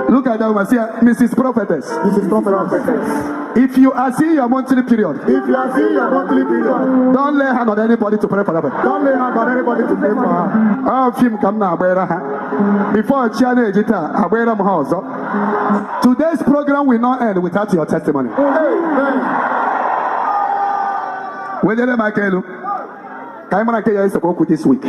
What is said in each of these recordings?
Look at that woman. See, Mrs. Prophetess. Mrs. Prophetess. If you are seeing your monthly period, If you are seeing your monthly period, don't lay hand on anybody to pray for them. don't lay hand on anybody to pray for her. Oh, film come now, before Chiana Ejita, Abuela House. Today's program will not end without your testimony. When you let Michael, Kaimana Kaya is about this week.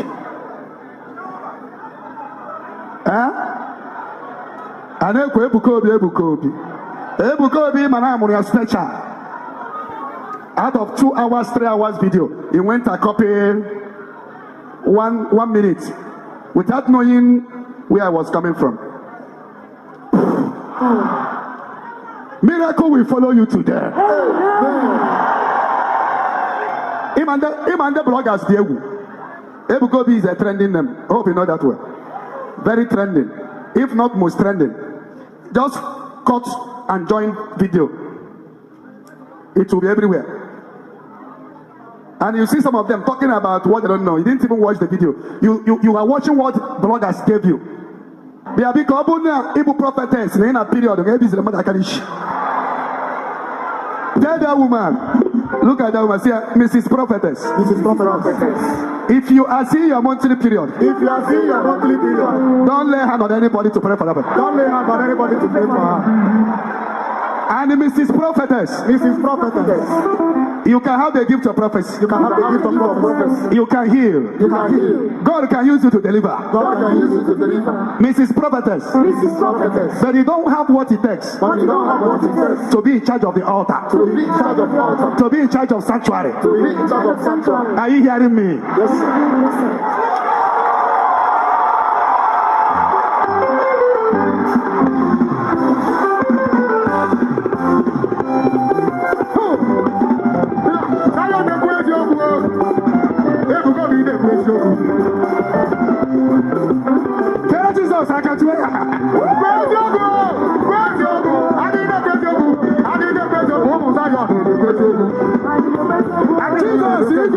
I know Ebuka Obi, Manamuri special. Out of 2 hours, 3 hours video, he went a copy 1 minute without knowing where I was coming from. Miracle will follow you today. Him and the bloggers, Ebuka Obi is a trending name. I hope you know that well. Very trending, if not most trending. Just cut and join video. It will be everywhere. And you see some of them talking about what they don't know. You didn't even watch the video. You are watching what bloggers gave you. They are because Ibu Prophetess in a period. Tell that woman. Look at that woman. See, Mrs. Prophetess. Mrs. Prophetess. If you are seeing your monthly period, If you are seeing your monthly period, don't lay hand on anybody to pray for them. don't lay hand on anybody to pray for her. And Mrs. Prophetess, Mrs. Prophetess. you can have the gift of prophecy. You can have the gift of prophecy. You can heal. You can heal. God can use you to deliver. God can use you to deliver. Mrs. Prophetess, Mrs. Prophetess. but you don't have what it takes But you don't have what it takes to be in charge of the altar, to be in charge of the altar, to be in charge of sanctuary. to be in charge of sanctuary. Are you hearing me? Yes, sir. Tell Jesus, I can do it. Jesus, you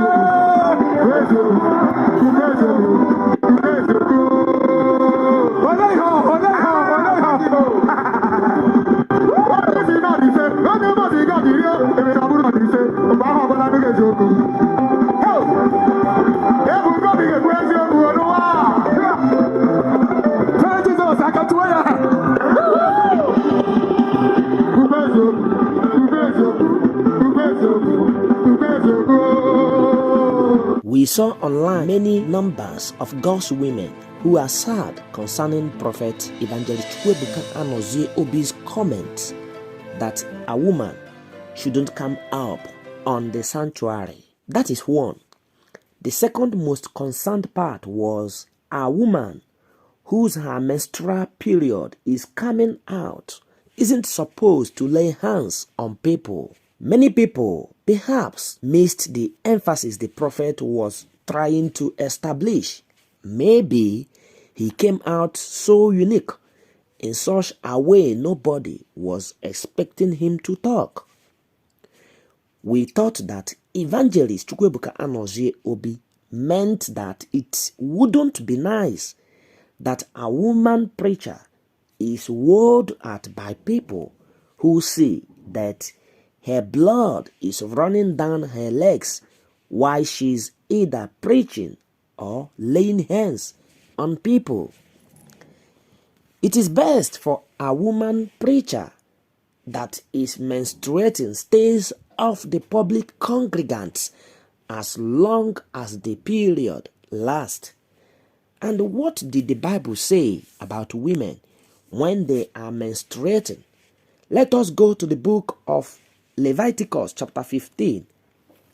We saw online many numbers of God's women who are sad concerning Prophet Evangelist Ebuka Obi's comment that a woman shouldn't come up on the sanctuary. That is one. The second most concerned part was a woman whose her menstrual period is coming out isn't supposed to lay hands on people. Many people perhaps missed the emphasis the prophet was trying to establish. Maybe he came out so unique in such a way nobody was expecting him to talk. We thought that Evangelist Ebuka Obi meant that it wouldn't be nice that a woman preacher is wooed at by people who see that her blood is running down her legs while she's either preaching or laying hands on people. It is best for a woman preacher that is menstruating stays off the public congregants as long as the period lasts. And what did the Bible say about women when they are menstruating? Let us go to the book of Leviticus chapter 15.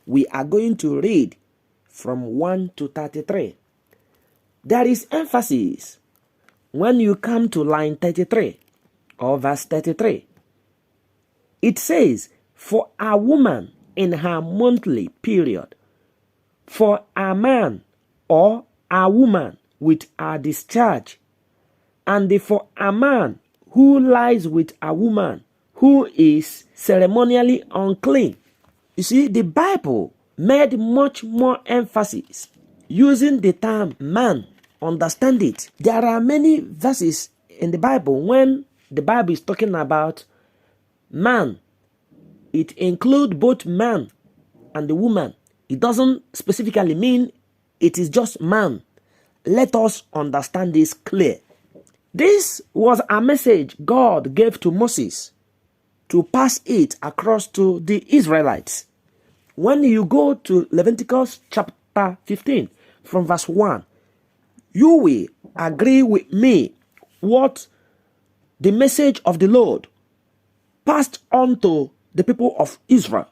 We are going to read from 1 to 33. There is emphasis when you come to line 33 or verse 33. It says, for a woman in her monthly period, for a man or a woman with a discharge, and for a man who lies with a woman who is ceremonially unclean. You see, the Bible made much more emphasis using the term man. Understand it. There are many verses in the Bible when the Bible is talking about man, it includes both man and the woman. It doesn't specifically mean it is just man. Let us understand this clear. This was a message God gave to Moses to pass it across to the Israelites. When you go to Leviticus chapter 15 from verse 1, you will agree with me what the message of the Lord passed on to the people of Israel.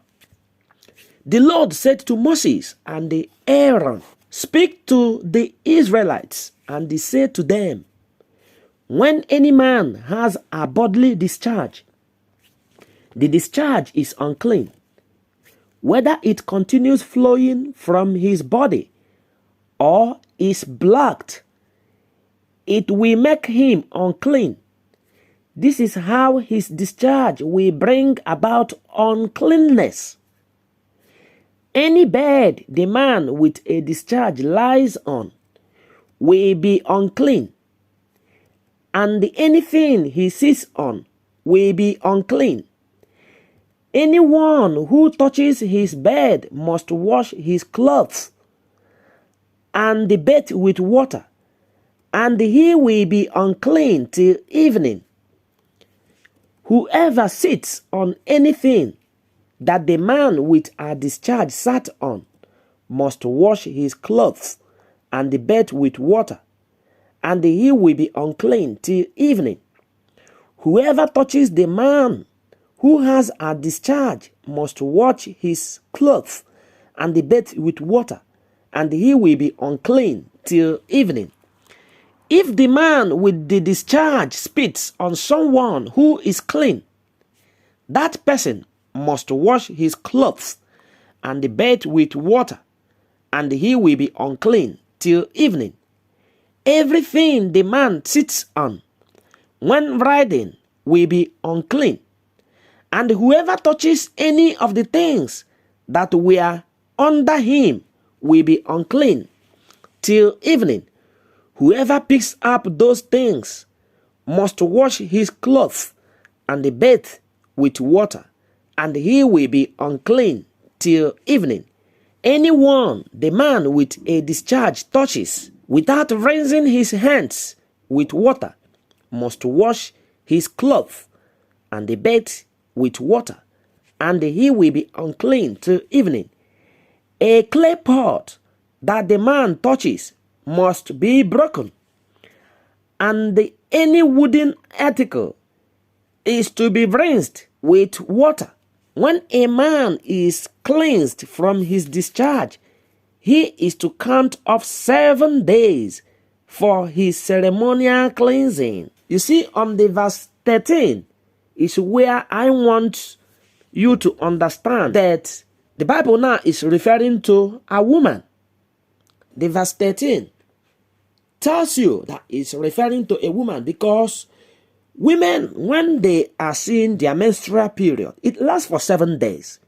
The Lord said to Moses and Aaron, speak to the Israelites, and he said to them, when any man has a bodily discharge, the discharge is unclean. Whether it continues flowing from his body or is blocked, it will make him unclean. This is how his discharge will bring about uncleanness. Any bed the man with a discharge lies on will be unclean, and anything he sits on will be unclean. Anyone who touches his bed must wash his clothes and the bed with water, and he will be unclean till evening. Whoever sits on anything that the man with a discharge sat on must wash his clothes and the bed with water, and he will be unclean till evening. Whoever touches the man who has a discharge must wash his clothes and the bed with water, and he will be unclean till evening. If the man with the discharge spits on someone who is clean, that person must wash his clothes and the bed with water, and he will be unclean till evening. Everything the man sits on when riding will be unclean, and whoever touches any of the things that were under him will be unclean till evening. Whoever picks up those things must wash his clothes and the bed with water, and he will be unclean till evening. Anyone the man with a discharge touches without rinsing his hands with water must wash his clothes and the bed with water, and he will be unclean till evening. A clay pot that the man touches must be broken, and any wooden article is to be rinsed with water. When a man is cleansed from his discharge, he is to count off 7 days for his ceremonial cleansing. You see, on the verse 13 is where I want you to understand that the Bible now is referring to a woman. The verse 13 tells you that it's referring to a woman, because women, when they are seeing their menstrual period, it lasts for 7 days.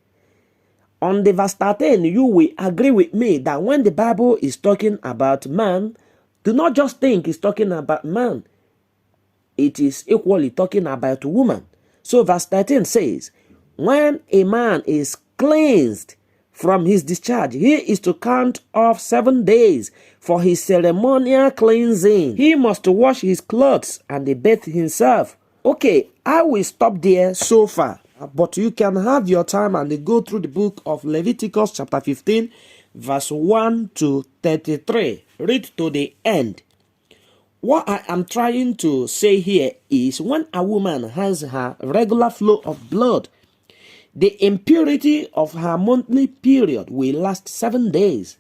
On the verse 13, you will agree with me that when the Bible is talking about man, do not just think it's talking about man. It is equally talking about woman. So verse 13 says, when a man is cleansed from his discharge, he is to count off 7 days for his ceremonial cleansing. He must wash his clothes and bathe himself. Okay, I will stop there so far, but you can have your time and go through the book of Leviticus chapter 15, verse 1 to 33. Read to the end. What I am trying to say here is, when a woman has her regular flow of blood, the impurity of her monthly period will last 7 days,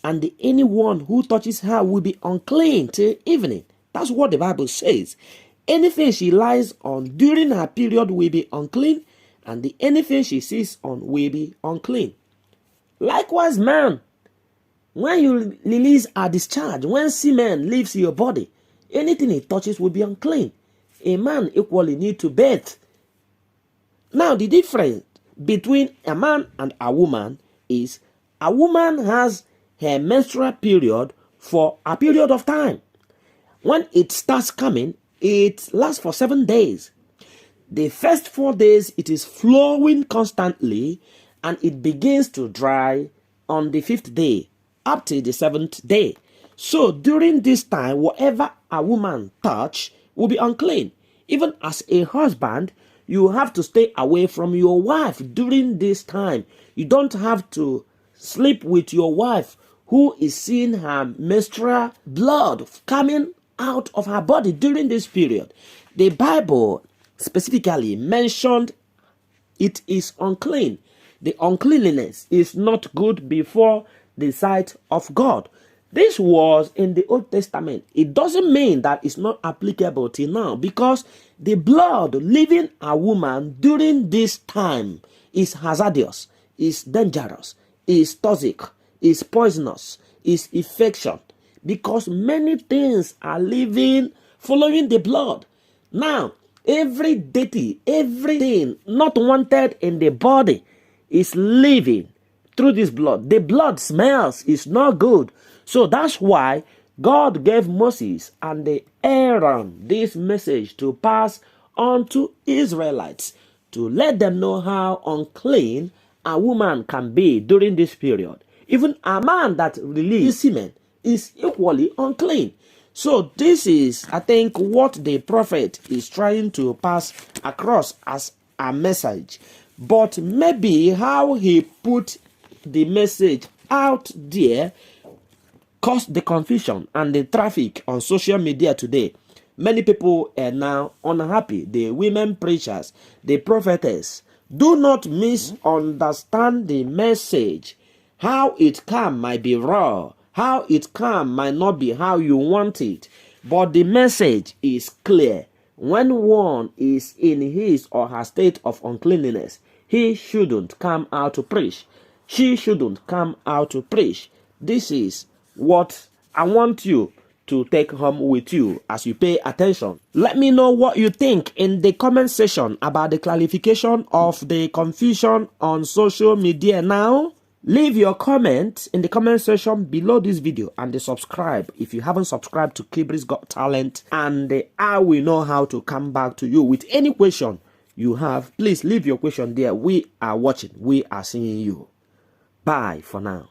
and anyone who touches her will be unclean till evening. That's what the Bible says. Anything she lies on during her period will be unclean, and anything she sits on will be unclean. Likewise, man, when you release a discharge, when semen leaves your body, anything it touches will be unclean. A man equally need to bathe. Now, the difference between a man and a woman is, a woman has her menstrual period for a period of time. When it starts coming, it lasts for 7 days. The first 4 days, it is flowing constantly, and it begins to dry on the 5th day up to the 7th day. So during this time, whatever a woman touch will be unclean. Even as a husband, you have to stay away from your wife during this time. You don't have to sleep with your wife who is seeing her menstrual blood coming out of her body during this period. The Bible specifically mentioned it is unclean. The uncleanliness is not good before the sight of God. This was in the Old Testament. It doesn't mean that it's not applicable till now, because the blood leaving a woman during this time is hazardous, is dangerous, is toxic, is poisonous, is infection, because many things are living following the blood. Now, every deity, everything not wanted in the body is living through this blood. The blood smells, is not good. So that's why God gave Moses and the Aaron this message to pass on to Israelites, to let them know how unclean a woman can be during this period. Even a man that releases semen is equally unclean. So this is, I think, what the prophet is trying to pass across as a message. But maybe how he put the message out there caused the confusion and the traffic on social media today. Many people are now unhappy. The women preachers, the prophetess, do not misunderstand the message. How it come might be raw. How it come might not be how you want it. But the message is clear. When one is in his or her state of uncleanliness, he shouldn't come out to preach. She shouldn't come out to preach. This is what I want you to take home with you as you pay attention. Let me know what you think in the comment section about the clarification of the confusion on social media now. Leave your comment in the comment section below this video and subscribe if you haven't subscribed to Kibri's Got Talent, and I will know how to come back to you with any question you have. Please leave your question there. We are watching. We are seeing you. Bye for now.